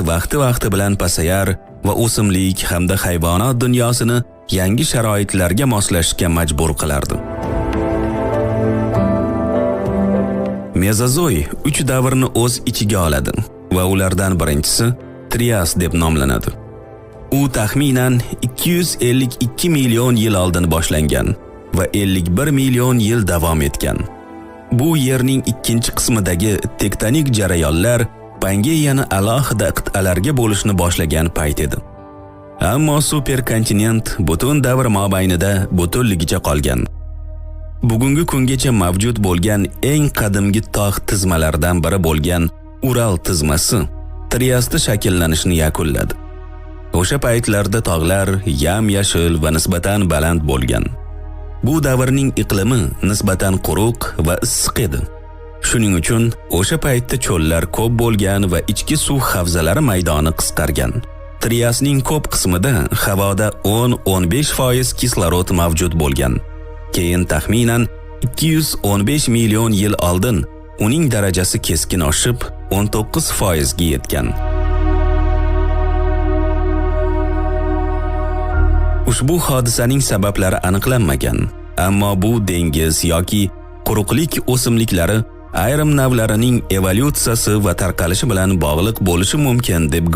vaqti bilan pasayar va o'simlik hamda hayvonot dunyosini yangi sharoitlarga moslashishga majbur qilardi. Mezozoy 3 davrni o'z ichiga oladi va ulardan birinchisi Trias deb nomlanadi. U taxminan 252 million yil oldin boshlangan va 51 million yil davom etgan. Bu yerning ikkinchi qismidagi tektonik jarayonlar Pangeyani alohida qit'alarga bo'lishni boshlagan payt edi. Ammo superkontinent butun davr mobaynida butunligicha qolgan. Bugungi kungacha mavjud bo'lgan eng qadimgi tog' tizmalaridan biri bo'lgan Ural tizmasi Triasda shakllanishni yakunladi. O'sha paytlarda tog'lar yam-yashil va nisbatan baland bo'lgan. Bu davrning iqlimi nisbatan quruq va issiq edi. Shuning uchun o'sha paytda cho'llar ko'p bo'lgan va ichki suv havzalari maydoni qisqargan. Triasning ko'p qismida havoda 10-15% kislorod mavjud bo'lgan. Keyin taxminan 215 million yil oldin uning darajasi keskin oshib 19% ga yetgan. Ushbu hodisaning sabablari aniqlanmagan, ammo bu dengiz yoki quruqlik o'simliklari ayrim navlarining evolyutsiyasi va tarqalishi bilan bog'liq bo'lishi mumkin deb